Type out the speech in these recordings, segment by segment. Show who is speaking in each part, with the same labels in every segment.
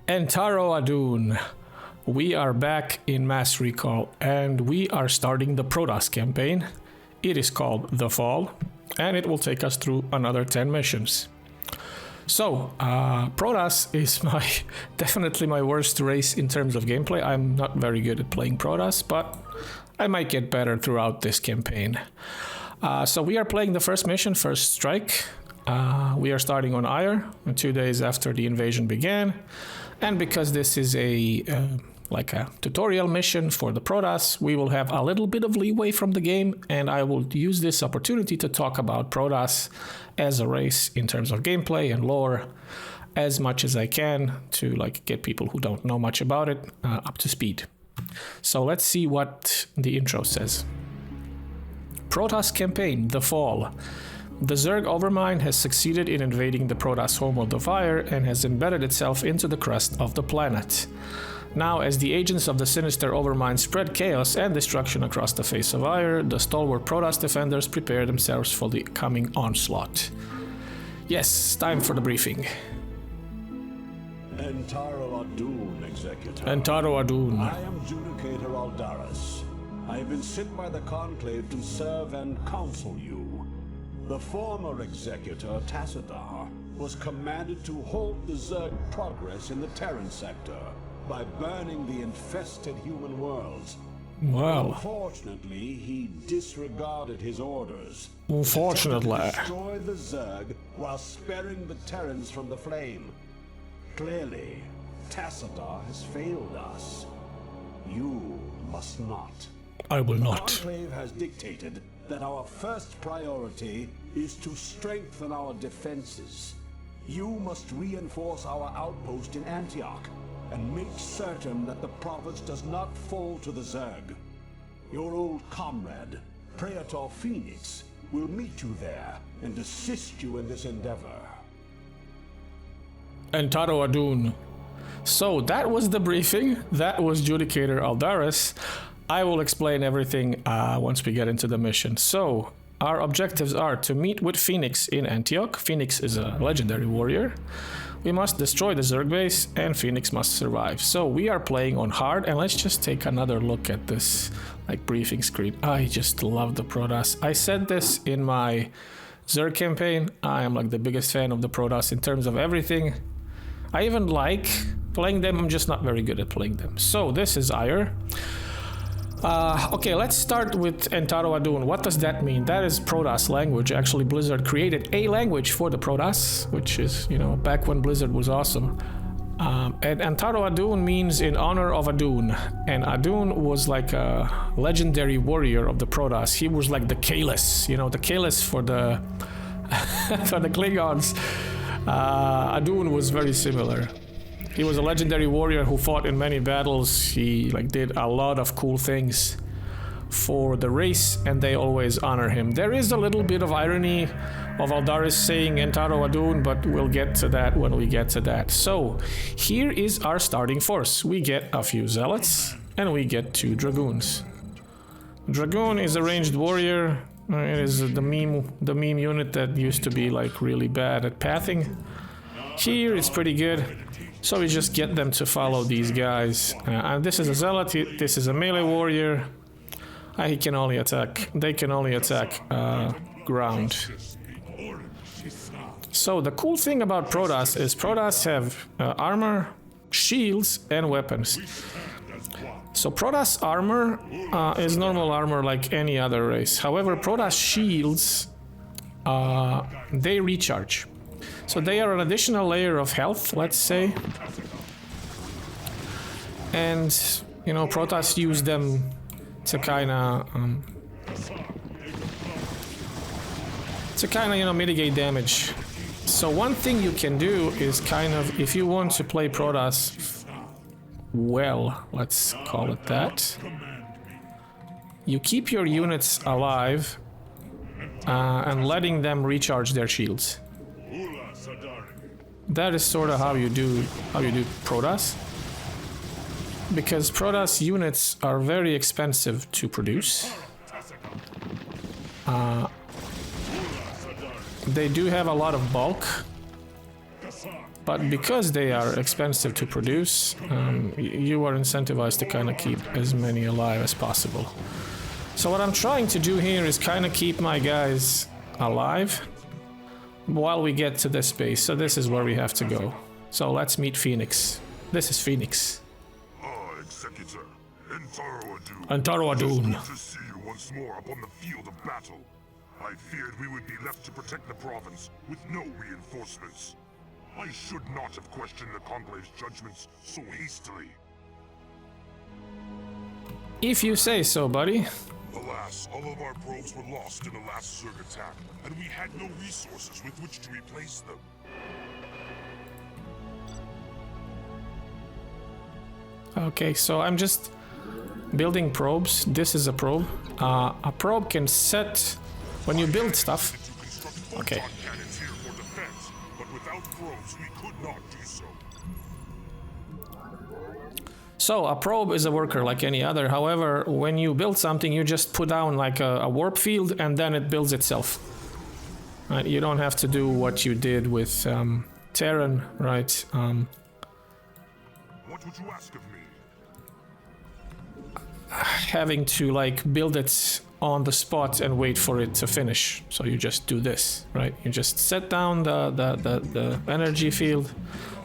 Speaker 1: Entaro Adun. We are back in Mass Recall and we are starting the Protoss campaign. It is called The Fall and it will take us through another 10 missions. So, Protoss is definitely my worst race in terms of gameplay. I'm not very good at playing Protoss, but I might get better throughout this campaign. So we are playing the first mission, First Strike. We are starting on Aiur, 2 days after the invasion began. And because this is like a tutorial mission for the Protoss, we will have a little bit of leeway from the game, and I will use this opportunity to talk about Protoss as a race in terms of gameplay and lore as much as I can to like get people who don't know much about it up to speed. So let's see what the intro says. Protoss campaign, The Fall. The Zerg Overmind has succeeded in invading the Protoss home of the fire and has embedded itself into the crust of the planet. Now, as the agents of the sinister Overmind spread chaos and destruction across the face of Aiur, the stalwart Protoss defenders prepare themselves for the coming onslaught. Yes, time for the briefing.
Speaker 2: Entaro Adun, Executor.
Speaker 1: Entaro Adun.
Speaker 2: I am Judicator Aldaris. I have been sent by the Conclave to serve and counsel you. The former Executor, Tassadar, was commanded to halt the Zerg progress in the Terran sector by burning the infested human worlds.
Speaker 1: Well.
Speaker 2: Unfortunately, he disregarded his orders.
Speaker 1: Unfortunately.
Speaker 2: To destroy the Zerg while sparing the Terrans from the flame. Clearly, Tassadar has failed us. You must not.
Speaker 1: I will not.
Speaker 2: The Conclave has dictated that our first priority is to strengthen our defenses. You must reinforce our outpost in Antioch and make certain that the province does not fall to the Zerg. Your old comrade, Praetor Fenix, will meet you there and assist you in this endeavor.
Speaker 1: Entaro Adun. So that was the briefing. That was Judicator Aldaris. I will explain everything once we get into the mission. So, our objectives are to meet with Fenix in Antioch. Fenix is a legendary warrior. We must destroy the Zerg base, and Fenix must survive. So, we are playing on hard, and let's just take another look at this like briefing screen. I just love the Protoss. I said this in my Zerg campaign. I am like the biggest fan of the Protoss in terms of everything. I even like playing them, I'm just not very good at playing them. So, this is Aiur. Okay, let's start with Entaro Adun. What does that mean? That is Protoss language. Actually, Blizzard created a language for the Protoss, which is, you know, back when Blizzard was awesome. And Entaro Adun means in honor of Adun. And Adun was like a legendary warrior of the Protoss. He was like the Kalis, you know, the Kalis for the for the Klingons. Adun was very similar. He was a legendary warrior who fought in many battles. He like did a lot of cool things for the race, and they always honor him. There is a little bit of irony of Aldaris saying Entaro Adun, but we'll get to that when we get to that. So here is our starting force. We get a few zealots and we get 2 dragoons. Dragoon is a ranged warrior. It is the meme unit that used to be like really bad at pathing. Here it's pretty good. So we just get them to follow these guys. And this is a zealot, this is a melee warrior. He can only attack, they can only attack ground. So the cool thing about Protoss is Protoss have armor, shields, and weapons. So Protoss armor is normal armor like any other race. However, Protoss shields, they recharge. So they are an additional layer of health, let's say. And, you know, Protoss use them to kinda, you know, mitigate damage. So one thing you can do is kind of, if you want to play Protoss well, let's call it that, you keep your units alive and letting them recharge their shields. That is sort of how you do Protoss. Because Protoss units are very expensive to produce. They do have a lot of bulk, but because they are expensive to produce, you are incentivized to kind of keep as many alive as possible. So what I'm trying to do here is kind of keep my guys alive while we get to this base. So this is where we have to go. So let's meet Fenix. This is Fenix.
Speaker 3: Executor,
Speaker 1: Antaro Adun.
Speaker 3: to see you once more upon the field of battle. I feared we would be left to protect the province with no reinforcements. I should not have questioned the Conclave's judgments so hastily.
Speaker 1: If you say so, buddy.
Speaker 3: Alas, all of our probes were lost in the last Zerg attack, and we had no resources with which to replace them.
Speaker 1: Okay, so I'm just building probes. This is a probe. A probe can set when you build stuff. Okay.
Speaker 3: Cannons here for defense, but without probes we could not do so.
Speaker 1: So a probe is a worker like any other. However, when you build something, you just put down like a warp field and then it builds itself. Right? You don't have to do what you did with Terran, right?
Speaker 3: What would you ask of me?
Speaker 1: Having to like build it on the spot and wait for it to finish. So you just do this, right? You just set down the energy field.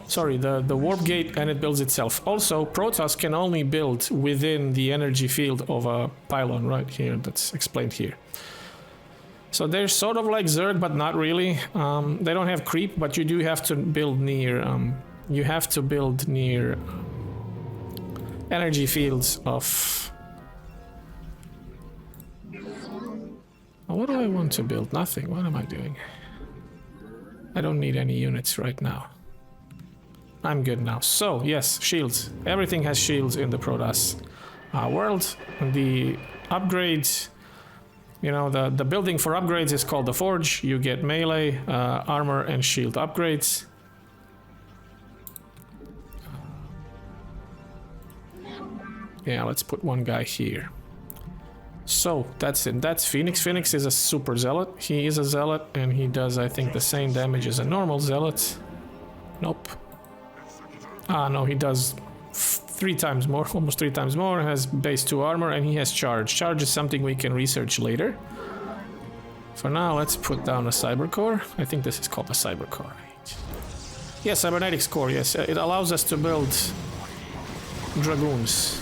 Speaker 1: Sorry, the warp gate, and it builds itself. Also, Protoss can only build within the energy field of a pylon right here. That's explained here. So they're sort of like Zerg, but not really. They don't have creep, but you do have to build near. You have to build near energy fields of. What do I want to build? Nothing. What am I doing? I don't need any units right now. I'm good now. So, yes, shields. Everything has shields in the Protoss world. The upgrades, you know, the building for upgrades is called the Forge. You get melee, armor, and shield upgrades. Yeah, let's put one guy here. So, that's it. That's Fenix. Fenix is a super zealot. He is a zealot, and he does, I think, the same damage as a normal zealot. Nope. Ah, no, he does 3 times more, almost 3 times more, has base 2 armor, and he has charge. Charge is something we can research later. For now, let's put down a cyber core. I think this is called a cyber core. Yeah, cybernetics core, yes. It allows us to build dragoons.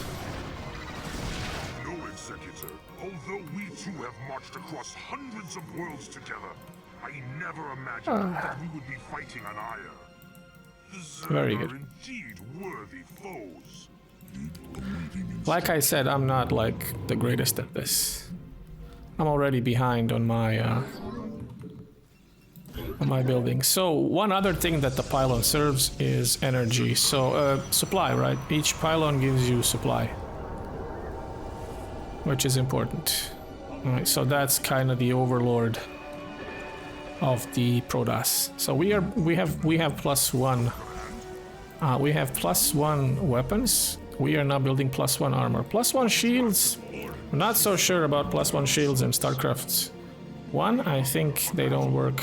Speaker 3: No, Executor. Although we too have marched across hundreds of worlds together, I never imagined that we would be fighting on Aiur.
Speaker 1: Very good.
Speaker 3: Indeed worthy foes.
Speaker 1: Like I said, I'm not like the greatest at this. I'm already behind on my building. So one other thing that the pylon serves is energy. So supply, right? Each pylon gives you supply, which is important. All right, so that's kind of the overlord of the Protoss. So we have +1. We have +1 weapons. We are now building +1 armor. +1 shields. I'm not so sure about +1 shields in StarCraft 1. I think they don't work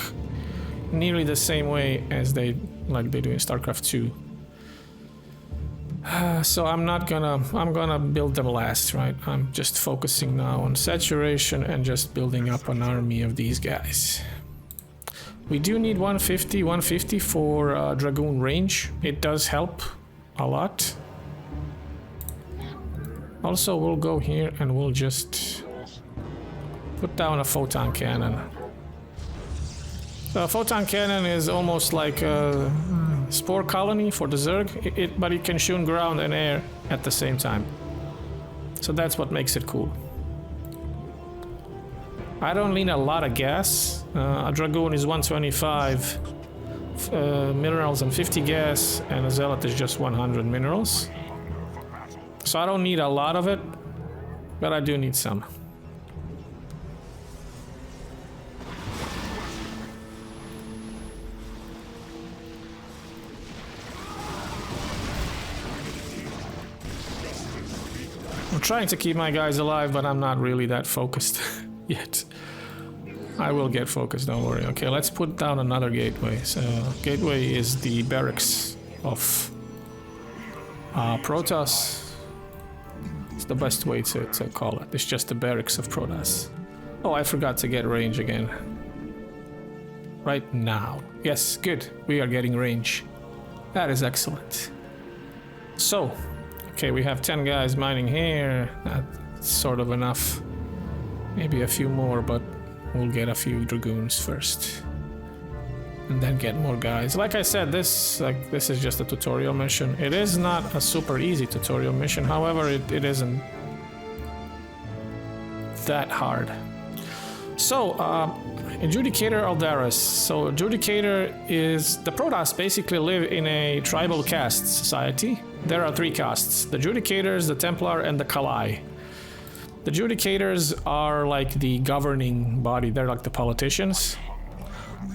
Speaker 1: nearly the same way as they do in StarCraft 2. So I'm gonna build them last, right? I'm just focusing now on saturation and just building up an army of these guys. We do need 150 for Dragoon range. It does help a lot. Also, we'll go here and we'll just put down a photon cannon. So a photon cannon is almost like a spore colony for the Zerg, but it can shoot ground and air at the same time. So that's what makes it cool. I don't need a lot of gas. A Dragoon is 125 minerals and 50 gas, and a Zealot is just 100 minerals. So I don't need a lot of it, but I do need some. I'm trying to keep my guys alive, but I'm not really that focused yet. I will get focused, don't worry. Okay, let's put down another gateway. So, gateway is the barracks of Protoss. It's the best way to call it. It's just the barracks of Protoss. Oh, I forgot to get range again. Right now. Yes, good. We are getting range. That is excellent. So, okay, we have 10 guys mining here. That's sort of enough. Maybe a few more, but we'll get a few dragoons first. And then get more guys. Like I said, this is just a tutorial mission. It is not a super easy tutorial mission. However, it isn't that hard. So, Adjudicator Aldaris. So, Adjudicator is... The Protoss basically live in a tribal caste society. There are 3 castes. The Adjudicators, the Templar, and the Kalai. The Adjudicators are like the governing body. They're like the politicians.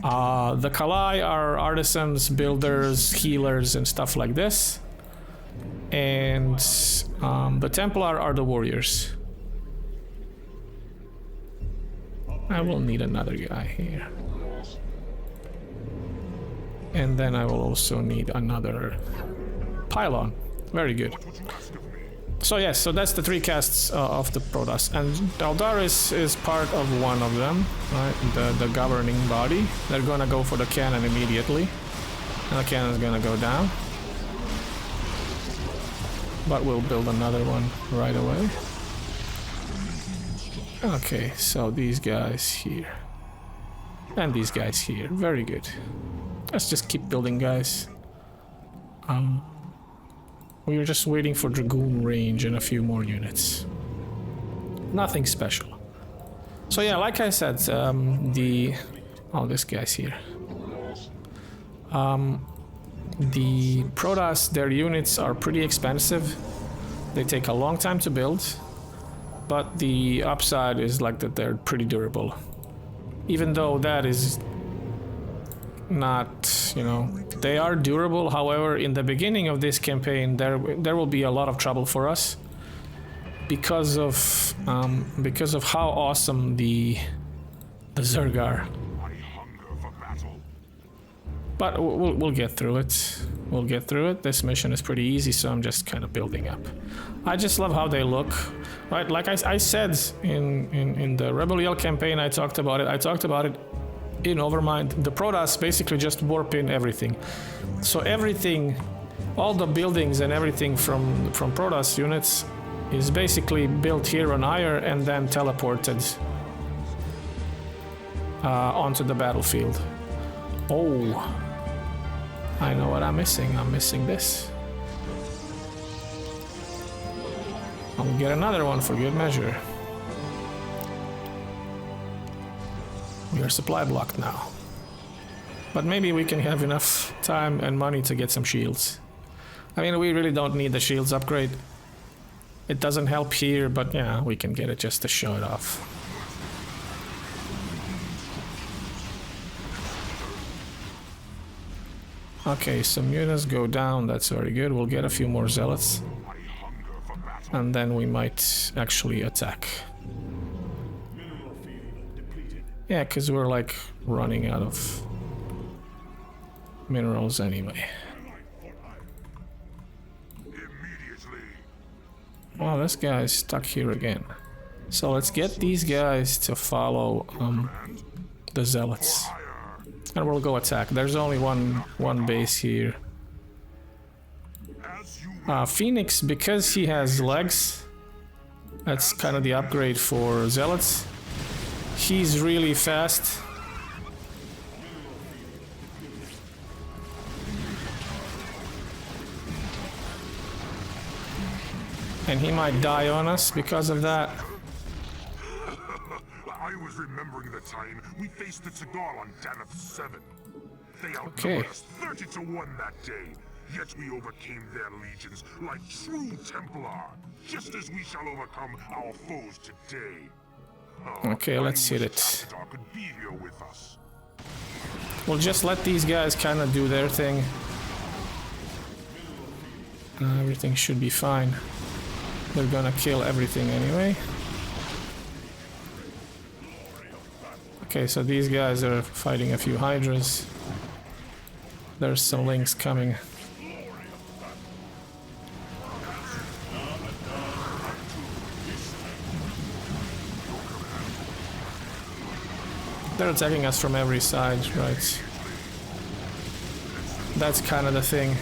Speaker 1: The Kalai are artisans, builders, healers, and stuff like this. And the Templar are the warriors. I will need another guy here. And then I will also need another pylon. Very good. So yes, so that's the 3 castes of the Protoss, and Aldaris is part of one of them, right? The governing body. They're gonna go for the cannon immediately, and the cannon's gonna go down. But we'll build another one right away. Okay, so these guys here, and these guys here. Very good. Let's just keep building, guys. We are just waiting for Dragoon range and a few more units. Nothing special. So yeah, like I said, oh, this guy's here. The Protoss, their units are pretty expensive. They take a long time to build, but the upside is like that they're pretty durable. Even though that is not, you know, they are durable. However, in the beginning of this campaign, there will be a lot of trouble for us because of how awesome the Zerg are. But we'll get through it. We'll get through it. This mission is pretty easy, so I'm just kind of building up. I just love how they look, right? Like I said in the Rebel Yell campaign, I talked about it in Overmind. The Protoss basically just warp in everything. So everything, all the buildings and everything from Protoss units is basically built here on Aiur and then teleported onto the battlefield. Oh, I know what I'm missing. I'm missing this. I'll get another one for good measure. We are supply blocked now. But maybe we can have enough time and money to get some shields. I mean, we really don't need the shields upgrade. It doesn't help here, but yeah, we can get it just to show it off. Okay, some units go down, that's very good. We'll get a few more zealots. And then we might actually attack. Yeah, because we're like running out of minerals anyway. Well, this guy's stuck here again. So let's get these guys to follow the zealots. And we'll go attack. There's only one base here. Fenix, because he has legs, that's kind of the upgrade for zealots. He's really fast. And he might die on us because of that.
Speaker 3: I was remembering the time we faced the Tagal on Danath 7. They outnumbered us 30 to 1 that day. Yet we overcame their legions like true Templar, just as we shall overcome our foes today.
Speaker 1: Okay, let's hit it. We'll just let these guys kind of do their thing. Everything should be fine. They're gonna kill everything anyway. Okay, so these guys are fighting a few Hydras. There's some links coming. They're attacking us from every side, right? That's kind of the thing.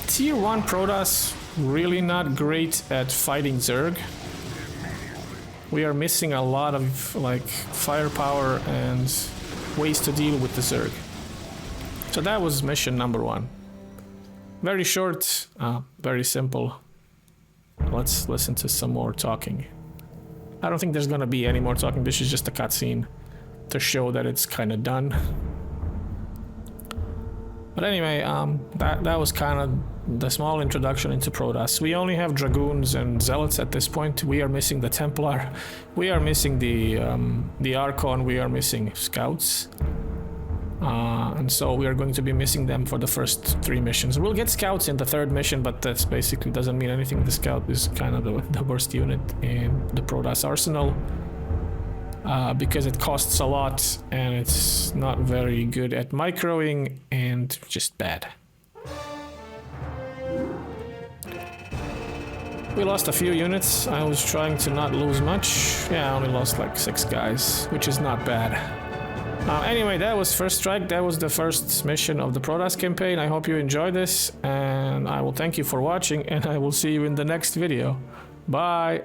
Speaker 1: Tier 1 Protoss, really not great at fighting Zerg. We are missing a lot of like firepower and ways to deal with the Zerg. So that was mission number 1. Very short, very simple. Let's listen to some more talking. I don't think there's gonna be any more talking. This is just a cutscene to show that it's kind of done. But anyway, that was kind of the small introduction into Protoss. We only have Dragoons and Zealots at this point. We are missing the Templar. We are missing the Archon. We are missing Scouts. And so we are going to be missing them for the first 3 missions. We'll get Scouts in the 3rd mission, but that's basically doesn't mean anything. The Scout is kind of the worst unit in the Protoss arsenal. Because it costs a lot and it's not very good at microing and just bad. We lost a few units. I was trying to not lose much. Yeah, I only lost like 6 guys, which is not bad. Anyway, that was First Strike. That was the first mission of the Protoss campaign. I hope you enjoyed this, and I will thank you for watching, and I will see you in the next video. Bye!